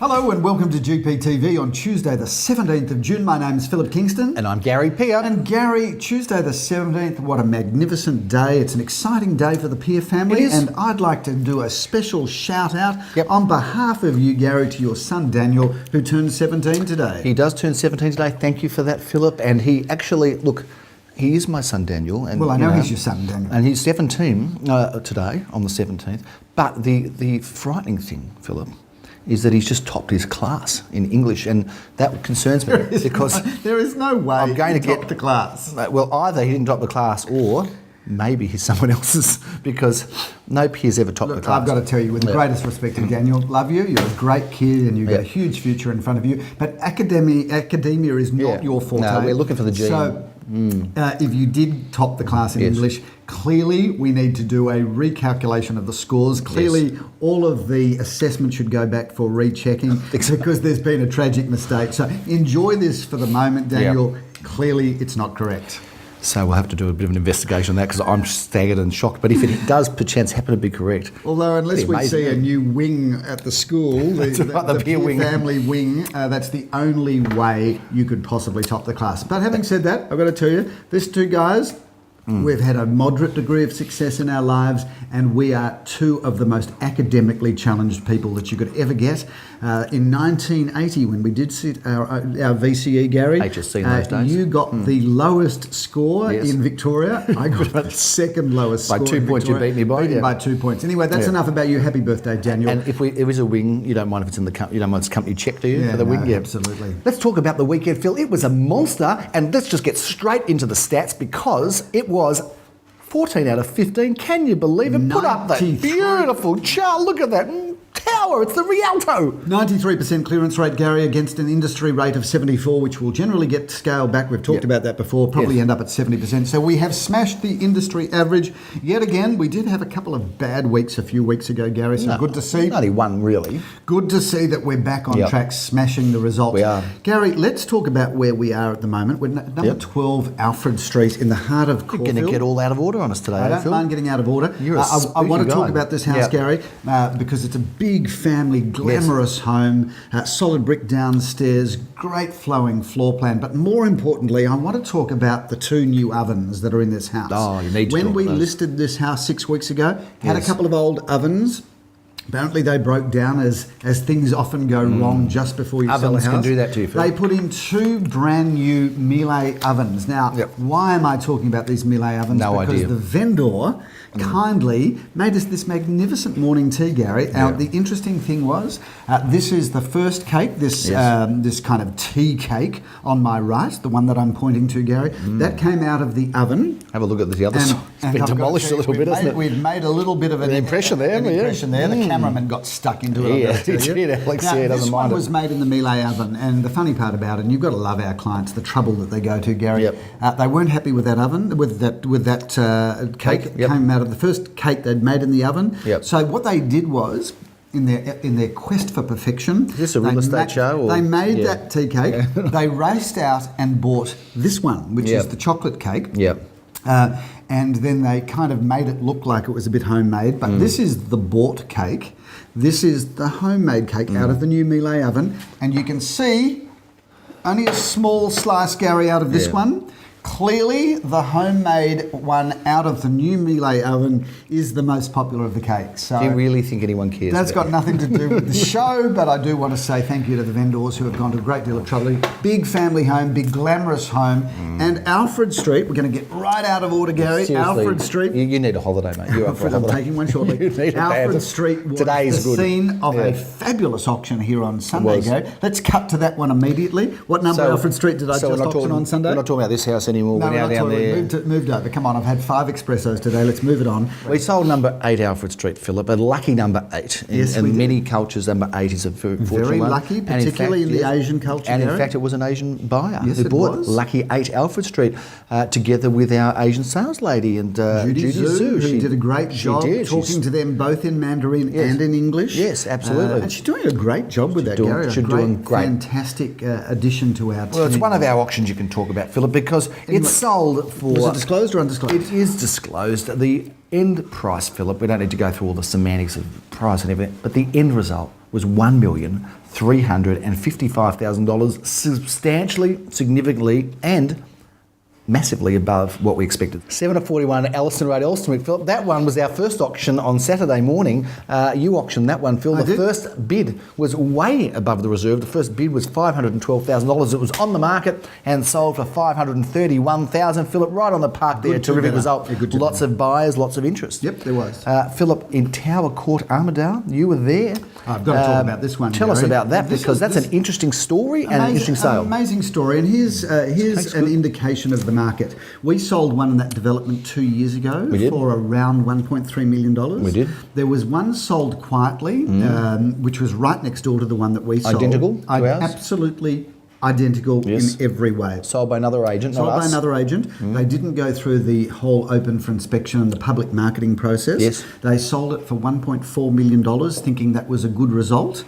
Hello and welcome to GPTV on Tuesday the 17th of June. My name's Phillip Kingston. And I'm Gary Peer. And Gary, Tuesday the 17th, what a magnificent day. It's an exciting day for the Peer family. It is. And I'd like to do a special shout out on behalf of you, Gary, to your son Daniel, who turned 17 today. He does turn 17 today. Thank you for that, Phillip. And he actually, look, he is my son Daniel. And, well, I know he's your son Daniel. And he's 17 today, on the 17th. But the frightening thing, Phillip, is that he's just topped his class in English, and that concerns me because there is no way I'm going to get the class. Well, either he didn't top the class, or maybe he's someone else's, because no peer's ever topped the class. I've got to tell you, with the greatest respect to Daniel, love you. You're a great kid, and you've got a huge future in front of you. But academia is not your forte. No, we're looking for the gene. So, if you did top the class in English, clearly we need to do a recalculation of the scores. Clearly, all of the assessment should go back for rechecking because there's been a tragic mistake. So enjoy this for the moment, Daniel. Clearly, it's not correct. So we'll have to do a bit of an investigation on that, because I'm staggered and shocked. But if it does perchance happen to be correct, although unless we see a new wing at the school, the Peer wing. Family wing, that's the only way you could possibly top the class. But having said that, I've got to tell you, these two guys, we've had a moderate degree of success in our lives, and we are two of the most academically challenged people that you could ever get. In 1980, when we did sit our VCE, Gary, HSC in those days. You got the lowest score in Victoria. I got the second lowest score. By 2 points, you beat me by. By 2 points. Anyway, that's enough about you. Happy birthday, Daniel. And if it was a wing, you don't mind if it's in the company. You don't mind it's company check, do you, for the wing? Yeah, absolutely. Let's talk about the weekend, Phil. It was a monster, and let's just get straight into the stats, because it was 14 out of 15. Can you believe it? Put up that beautiful chart. Look at that tower. It's the Rialto. 93% clearance rate, Gary, against an industry rate of 74, which will generally get scaled back. We've talked about that before. Probably end up at 70%. So we have smashed the industry average yet again. We did have a couple of bad weeks a few weeks ago, Gary. So good to see. Only one, really. Good to see that we're back on track, smashing the results. We are. Gary, let's talk about where we are at the moment. We're number 12 Alfred Street in the heart of Caulfield. You're going to get all out of order on us today, I don't Phil. mind getting out of order. I want to talk about this house, Gary, because it's a big family, glamorous home, solid brick downstairs, great flowing floor plan. But more importantly, I want to talk about the two new ovens that are in this house. Oh, you need to. When we listed this house 6 weeks ago, had a couple of old ovens. Apparently they broke down, as things often go wrong just before you sell a house. Ovens can do that to you, Phil. They put in two brand new Miele ovens. Now, why am I talking about these Miele ovens? Because the vendor kindly made us this magnificent morning tea, Gary. The interesting thing was, this is the first cake, this kind of tea cake on my right, the one that I'm pointing to, Gary. That came out of the oven. Have a look at the other side. It's been demolished a little bit, hasn't it? We've made a little bit of an impression there. The cameraman got stuck into it. Yeah, he did. Alex doesn't mind it. This one was made in the Miele oven, and the funny part about it, and you've got to love our clients, the trouble that they go to, Gary. They weren't happy with that oven, with that cake. It came out of the first cake they'd made in the oven. So what they did was, in their quest for perfection, is this a real estate show? They made that tea cake. They raced out and bought this one, which is the chocolate cake. And then they kind of made it look like it was a bit homemade. But this is the bought cake. This is the homemade cake out of the new Miele oven. And you can see only a small slice, Gary, out of this one. Clearly, the homemade one out of the new Miele oven is the most popular of the cakes. So do you really think anyone cares? That's got nothing to do with the show, but I do want to say thank you to the vendors who have gone to a great deal of trouble. Big family home, big glamorous home. And Alfred Street, we're going to get right out of order, Gary. Seriously, Alfred Street. You need a holiday, mate. You're up for a holiday. I'm taking one shortly. Alfred Street was the scene of a fabulous auction here on Sunday, Gary. Let's cut to that one immediately. What number Alfred Street did I just auction on Sunday? We're not talking about this house anymore. No, we're now down there. Moved over. Come on, I've had 5 espressos today. Let's move it on. We sold number 8 Alfred Street, Phillip, a lucky number 8. In many cultures, number 8 is a fortune very one. lucky, particularly in the Asian culture. And in fact, it was an Asian buyer who bought was. lucky 8 Alfred Street together with our Asian sales lady and Judy Zhu. She did a great job talking to them both in Mandarin and in English. Yes, absolutely. And she's doing a great job with that, Gary. She's doing great. Fantastic addition to our team. Well, it's one of our auctions you can talk about, Phillip, because it's sold for... Was it disclosed or undisclosed? It is disclosed. The end price, Phillip, we don't need to go through all the semantics of price and everything, but the end result was $1,355,000, substantially, significantly, and massively above what we expected. 7-41 Alliston Road, Elsternwick. Philip, that one was our first auction on Saturday morning. You auctioned that one, Phil. The first bid was way above the reserve. The first bid was $512,000. It was on the market and sold for $531,000. Philip, right on the park there. Terrific result. Lots of buyers, lots of interest. Yep, there was. Philip, in Tower Court, Armidale, you were there. I've got to talk about this one. Tell us about that, because that's an interesting story and an interesting sale. Amazing story. And here's an indication of the market. We sold one in that development 2 years ago for around $1.3 million. We did. There was one sold quietly, which was right next door to the one that we sold. Identical to ours? Absolutely identical in every way. Sold by another agent, not us. Sold by another agent. They didn't go through the whole open for inspection and the public marketing process. Yes. They sold it for $1.4 million, thinking that was a good result.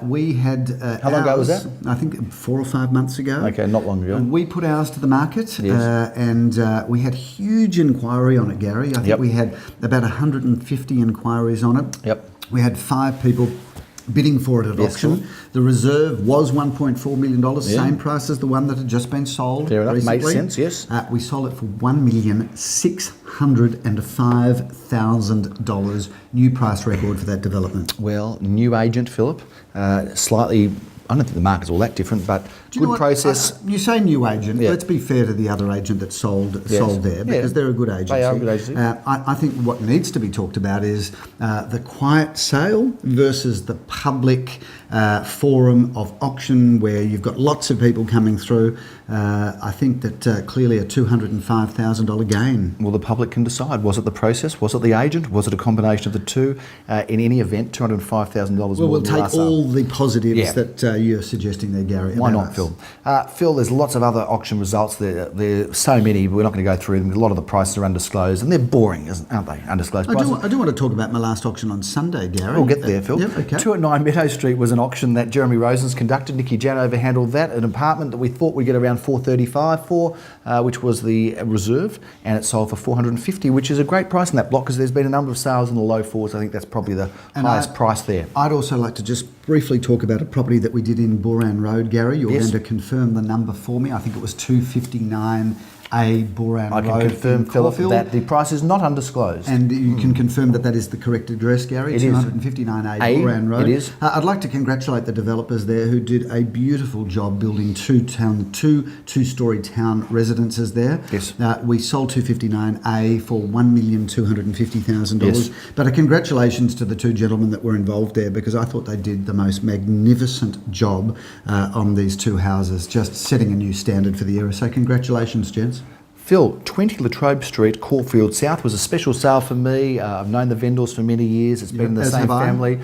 We had How long ago was that? I think 4 or 5 months ago. Okay, not long ago. We put ours to the market, and we had huge inquiry on it, Gary. I think we had about 150 inquiries on it. Yep. We had 5 people bidding for it at auction. The reserve was $1.4 million, same price as the one that had just been sold. Fair enough, recently. makes sense, yes. We sold it for $1,605,000, new price record for that development. Well, new agent, Philip, slightly, I don't think the market's all that different, but good process. You say new agent. Let's be fair to the other agent that sold there, because they're a good agency. They are a good agency. I think what needs to be talked about is the quiet sale versus the public forum of auction where you've got lots of people coming through. I think that clearly a $205,000 gain. Well, the public can decide. Was it the process? Was it the agent? Was it a combination of the two? In any event, $205,000 more. Well, we'll take all the positives that you're suggesting there, Gary. Why not, Phil? Phil, there's lots of other auction results. There are so many, but we're not going to go through them. A lot of the prices are undisclosed, and they're boring, aren't they? Undisclosed prices. I do want to talk about my last auction on Sunday, Gary. We'll get there, Phil. Yep, okay. 2 at 9 Meadow Street was an auction that Jeremy Rosen's conducted. Nikki Janover handled that. An apartment that we thought we'd get around $435 for, which was the reserve, and it sold for $450, which is a great price in that block because there's been a number of sales in the low fours. I think that's probably the highest price there. I'd also like to just briefly talk about a property that we did in Boran Road, Gary. You're going to confirm the number for me. I think it was 259A Boran Road. I can confirm, Philip, that the price is not undisclosed. And you can confirm that is the correct address, Gary? It 259A Boran Road. It is. I'd like to congratulate the developers there who did a beautiful job building two two-storey town residences there. Yes. We sold 259A for $1,250,000. Yes. But a congratulations to the two gentlemen that were involved there, because I thought they did the most magnificent job on these two houses, just setting a new standard for the era. So congratulations, gents. Phil, 20 Latrobe Street, Caulfield South was a special sale for me. I've known the vendors for many years. It's been in the same family.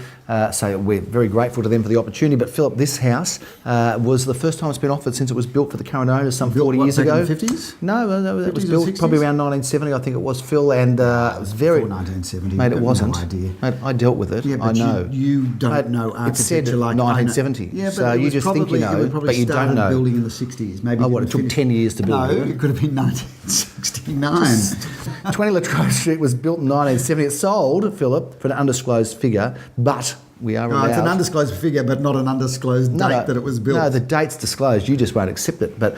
So we're very grateful to them for the opportunity. But Philip, this house was the first time it's been offered since it was built for the current owners some 40 years ago. In the 50s? No, it was built probably around 1970, I think it was, Phil. And it was very... Before 1970. Mate, it wasn't. No idea. Mate, I dealt with it. Yeah, but I know. You don't know architecture. It said like 1970. Yeah, but so you just think you know, but you don't know. Building in the 60s. Maybe it took 10 years to build it? No, it could have been 1969. 20 Latrobe Street was built in 1970. It sold, Philip, for an undisclosed figure, but we are allowed... it's an undisclosed figure, but not an undisclosed date that it was built. No, the date's disclosed. You just won't accept it. But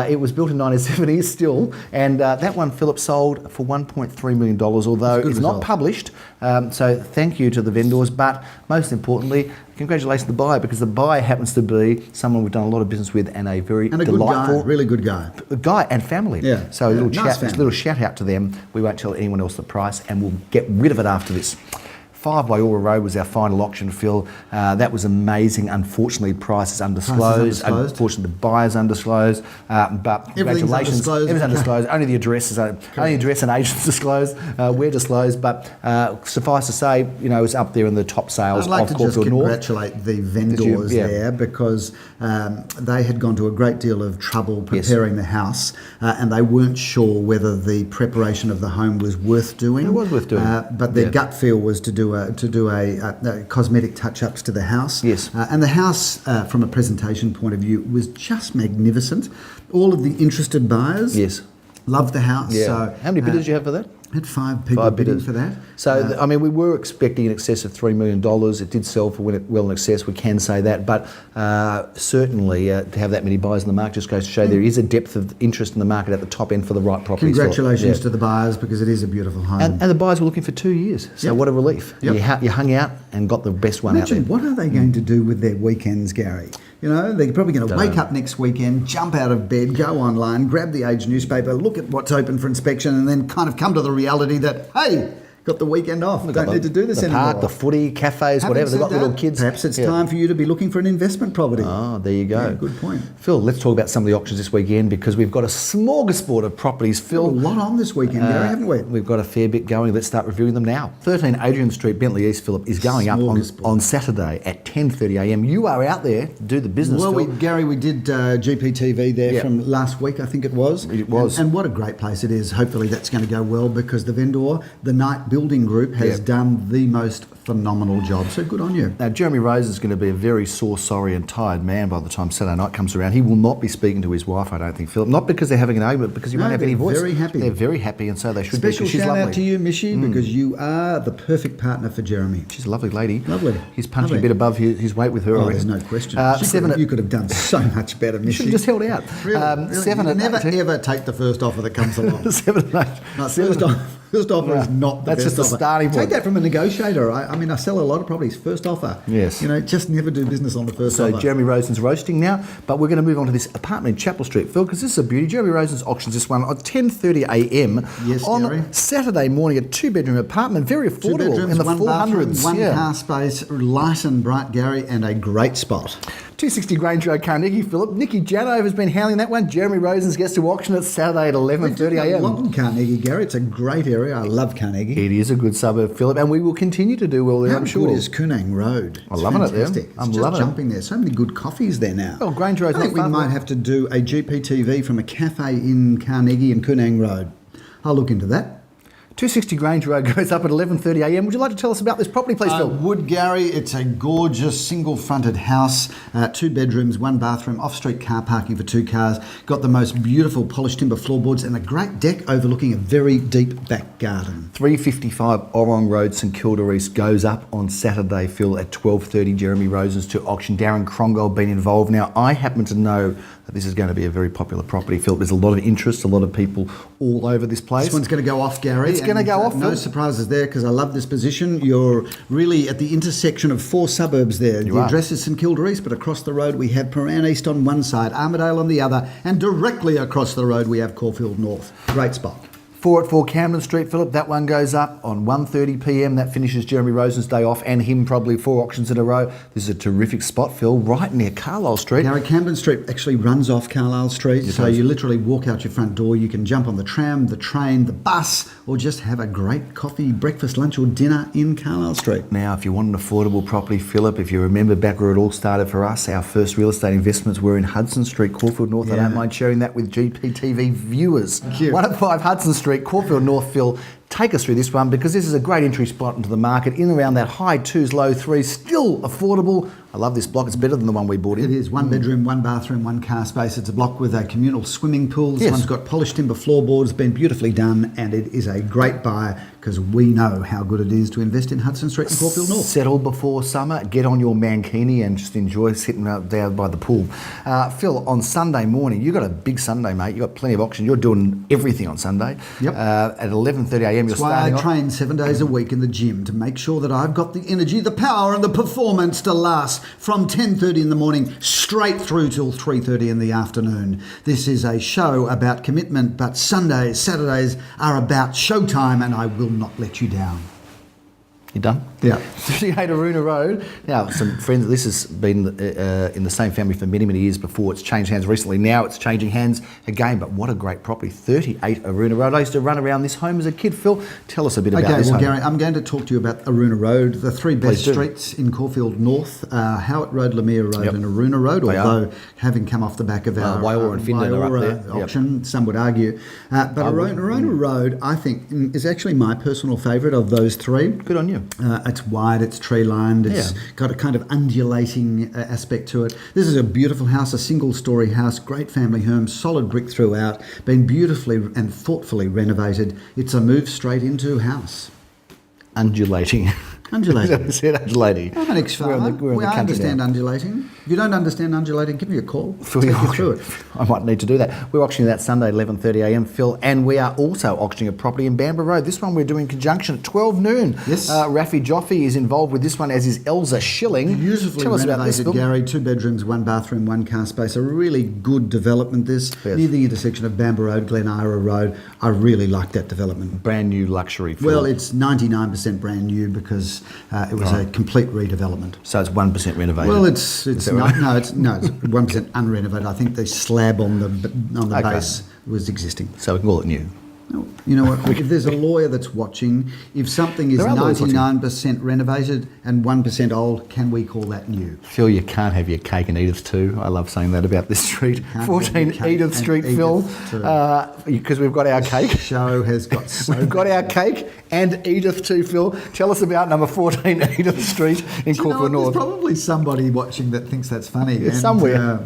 it was built in 1970 still, and that one, Philip, sold for $1.3 million, although it's not published. So thank you to the vendors, but most importantly, congratulations to the buyer, because the buyer happens to be someone we've done a lot of business with and a very delightful... good guy, really good guy. Guy and family. Yeah. So a little shout out to them. We won't tell anyone else the price, and we'll get rid of it after this. 5 Waiora Road was our final auction, Phil. That was amazing. Unfortunately, price is undisclosed. Unfortunately, the buyer's undisclosed. But congratulations. Everything's undisclosed. Only the address and agents disclosed. We're disclosed. But suffice to say, it's up there in the top sales of Caulfield North. I'd like to just congratulate the vendors there, because they had gone to a great deal of trouble preparing the house, and they weren't sure whether the preparation of the home was worth doing. It was worth doing. But their gut feel was to do cosmetic touch-ups to the house. Yes. And the house, from a presentation point of view, was just magnificent. All of the interested buyers loved the house. Yeah. So, how many bidders did you have for that? Had 5 people bidding for that. So, I mean, we were expecting in excess of $3 million. It did sell for well in excess, we can say that. But certainly to have that many buyers in the market just goes to show there is a depth of interest in the market at the top end for the right properties. Congratulations to the buyers, because it is a beautiful home. And the buyers were looking for 2 years. So what a relief. You hung out and got the best one out there. What are they going to do with their weekends, Gary? You know, they're probably going to wake up next weekend, jump out of bed, go online, grab the Age newspaper, look at what's open for inspection, and then kind of come to the reality that, hey, got the weekend off. Don't need to do this anymore. The park, the footy, cafes, whatever. They've got little kids. Perhaps it's time for you to be looking for an investment property. Oh, there you go. Yeah, good point. Phil, let's talk about some of the auctions this weekend, because we've got a smorgasbord of properties, Phil. A lot on this weekend, Gary, haven't we? We've got a fair bit going. Let's start reviewing them now. 13 Adrian Street, Bentley East, Philip, is going up on Saturday at 10:30am. You are out there to do the business, Well, Phil. Gary, we did GPTV there from last week, I think it was. It was. And what a great place it is. Hopefully that's going to go well, because the vendor, the Knight Building Group, has done the most phenomenal job. So good on you. Now, Jeremy Rose is going to be a very sore, sorry and tired man by the time Saturday night comes around. He will not be speaking to his wife, I don't think, Philip. Not because they're having an argument, because he won't have any voice. Very happy. They're very happy, and so they should be. Special She's shout lovely. out to you, Mishy, because you are the perfect partner for Jeremy. She's a lovely lady. Lovely. He's punching a bit above his weight with her. Oh, there's no question. You could have done so much better, Mishy. You should have just held out. Really? 7 You never ever take the first offer that comes along. 7 and 8. No, first offer is not the That's best just the offer. starting point. Take that from a negotiator. I mean, I sell a lot of properties. First offer. Yes. You know, just never do business on the first offer. So Jeremy Rosen's roasting now, but we're going to move on to this apartment in Chapel Street, Phil, because this is a beauty. Jeremy Rosen's auctions this one at 10:30am on Gary. Saturday morning. A 2-bedroom apartment, very affordable, 2 bedrooms, in the 1 bathroom, 400s. 1 car space, light and bright, Gary, and a great spot. 260 Grange Road, Carnegie, Philip. Nikki Janover has been handling that one. Jeremy Rosen's gets to auction at Saturday at 11:30am. A lot in Carnegie, Gary. It's a great area. I love Carnegie. It is a good suburb, Philip, and we will continue to do well there, I'm sure. How good is Kunang Road? I'm loving it there. I'm just jumping there. So many good coffees there now. Well, Grange Road's I think we not far might have to do a GPTV from a cafe in Carnegie and Kunang Road. I'll look into that. 260 Grange Road goes up at 11:30am. Would you like to tell us about this property, please, Phil? Wood, Gary. It's a gorgeous single-fronted house, 2 bedrooms, 1 bathroom, off-street car parking for 2 cars. Got the most beautiful polished timber floorboards and a great deck overlooking a very deep back garden. 355 Orong Road, St Kilda East goes up on Saturday, Phil, at 12:30. Jeremy Rosen's to auction. Darren Crongold been involved. Now, I happen to know that this is going to be a very popular property, Phil. There's a lot of interest, a lot of people all over this place. This one's going to go off, Gary. It's going to go off, No Phil. surprises there, because I love this position. You're really at the intersection of 4 suburbs there. The address is St Kilda East, but across the road we have Paran East on one side, Armidale on the other, and directly across the road we have Caulfield North. Great spot. 484 Camden Street, Philip. That one goes up on 1:30pm. That finishes Jeremy Rosen's day off, and him probably 4 auctions in a row. This is a terrific spot, Phil, right near Carlisle Street. Gary, Camden Street actually runs off Carlisle Street, so you literally walk out your front door. You can jump on the tram, the train, the bus, or just have a great coffee, breakfast, lunch or dinner in Carlisle Street. Now, if you want an affordable property, Philip, if you remember back where it all started for us, our first real estate investments were in Hudson Street, Caulfield North. I don't mind sharing that with GPTV viewers. 105 Hudson Street, Caulfield North, Phil. Take us through this one, because this is a great entry spot into the market, in around that high 2s, low 3s, still affordable. I love this block. It's better than the one we bought in. It is 1 bedroom, 1 bathroom, 1 car space. It's a block with a communal swimming pool. This one's got polished timber floorboards, been beautifully done, and it is a great buy, because we know how good it is to invest in Hudson Street and Caulfield North. Settle before summer, get on your mankini and just enjoy sitting out there by the pool. Phil, on Sunday morning, you've got a big Sunday, mate. You've got plenty of auctions. You're doing everything on Sunday. Yep. At 11:30am, That's why I train 7 days a week in the gym, to make sure that I've got the energy, the power and the performance to last from 10:30 in the morning straight through till 3:30 in the afternoon. This is a show about commitment, but Sundays, Saturdays are about showtime, and I will not let you down. You done? Yeah. 38 Aruna Road. Now, some friends, this has been in the same family for many, many years before. It's changed hands recently. Now it's changing hands again, but what a great property. 38 Aruna Road. I used to run around this home as a kid. Phil, tell us a bit about this home. Gary, I'm going to talk to you about Aruna Road, the 3 best streets in Caulfield North, Howitt Road, Lemire Road and Aruna Road, although having come off the back of our Waiora and Finland are up there. Auction, some would argue. But Aruna Road, I think, is actually my personal favourite of those 3. Good on you. It's wide, it's tree lined, it's got a kind of undulating aspect to it. This is a beautiful house, a single story house, great family home, solid brick throughout, been beautifully and thoughtfully renovated. It's a move straight into house. Undulating. Undulating. I said undulating. I'm an ex-farmer. We understand undulating. If you don't understand undulating, give me a call. Take you through it. I might need to do that. We're auctioning that Sunday, 11:30am, Phil, and we are also auctioning a property in Bamborough Road. This one we're doing in conjunction at 12 noon. Yes. Rafi Joffe is involved with this one, as is Elza Schilling. Beautifully Tell us about renovated, this, Phil. Gary. 2 bedrooms, 1 bathroom, 1 car space. A really good development, this. Yes. Near the intersection of Bamborough Road, Glen Ira Road. I really like that development. Brand new luxury, Phil. Well, it's 99% brand new because it was a complete redevelopment. So it's 1% renovated. Well, it's 1% unrenovated. I think the slab on the base was existing. So we can call it new. You know what? If there's a lawyer that's watching, if something is 99% renovated and 1% old, can we call that new? Phil, you can't have your cake and Edith too. I love saying that about this street. 14 Edith Street, Phil, because we've got our cake. The show has got so We've got our cake and Edith too, Phil. Tell us about number 14 Edith Street in Caulfield North. There's probably somebody watching that thinks that's funny. Yeah, somewhere.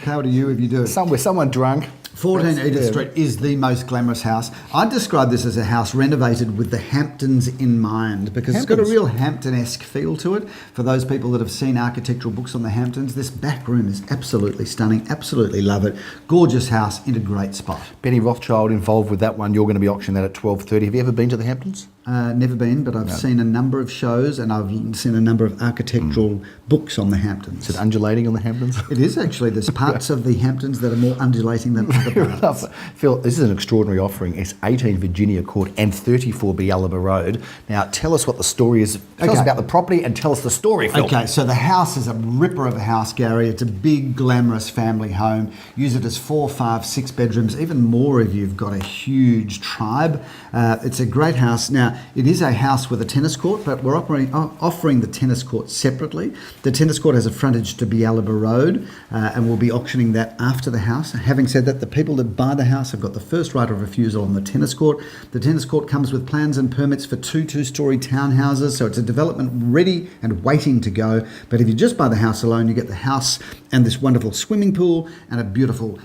How do you if you do it? Someone drunk. 14 Edith Street is the most glamorous house. I'd describe this as a house renovated with the Hamptons in mind because it's got a real Hampton-esque feel to it. For those people that have seen architectural books on the Hamptons, this back room is absolutely stunning. Absolutely love it. Gorgeous house in a great spot. Benny Rothschild involved with that one. You're going to be auctioning that at 12:30. Have you ever been to the Hamptons? Never been, but I've seen a number of shows and I've seen a number of architectural books on the Hamptons. Is it undulating on the Hamptons? It is actually. There's parts of the Hamptons that are more undulating than other parts. Phil, this is an extraordinary offering. It's 18 Virginia Court and 34 Bialaba Road. Now, tell us what the story is. Tell us about the property and tell us the story, Phil. Okay, so the house is a ripper of a house, Gary. It's a big, glamorous family home. Use it as 4, 5, 6 bedrooms, even more if you've got a huge tribe. It's a great house. Now, it is a house with a tennis court, but we're offering the tennis court separately. The tennis court has a frontage to Bialaba Road, and we'll be auctioning that after the house. Having said that, the people that buy the house have got the first right of refusal on the tennis court. The tennis court comes with plans and permits for 2 two-storey townhouses, so it's a development ready and waiting to go. But if you just buy the house alone, you get the house and this wonderful swimming pool and a beautiful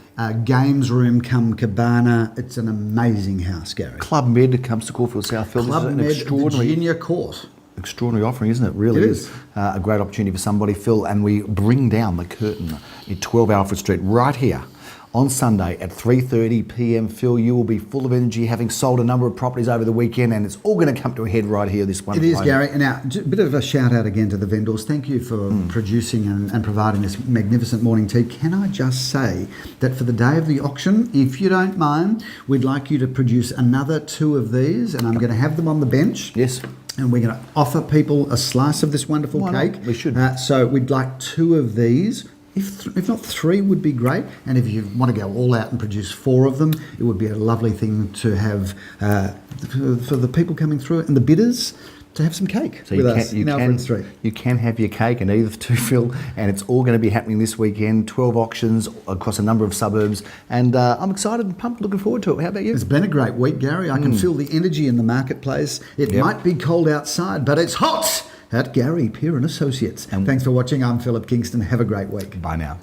games room come cabana. It's an amazing house, Gary. Club Med comes to Caulfield Southfield. Club Med, Virginia Court. Extraordinary offering, isn't it? Really is. A great opportunity for somebody, Phil, and we bring down the curtain at 12 Alfred Street right here on Sunday at 3:30pm. Phil, you will be full of energy, having sold a number of properties over the weekend, and it's all going to come to a head right here this one. It is, Gary. And now, a bit of a shout out again to the vendors. Thank you for producing and providing this magnificent morning tea. Can I just say that for the day of the auction, if you don't mind, we'd like you to produce another 2 of these, and I'm going to have them on the bench. Yes. And we're going to offer people a slice of this wonderful cake. We should. So we'd like 2 of these. If not 3 would be great. And if you want to go all out and produce 4 of them, it would be a lovely thing to have for the people coming through and the bidders to have some cake with us in Alfred Street. You can have your cake and Edith too, Phil, and it's all going to be happening this weekend. 12 auctions across a number of suburbs, and I'm excited and pumped, looking forward to it. How about you? It's been a great week, Gary. I can feel the energy in the marketplace. It might be cold outside, but it's hot at Gary Peer and Associates. And thanks for watching. I'm Phillip Kingston. Have a great week. Bye now.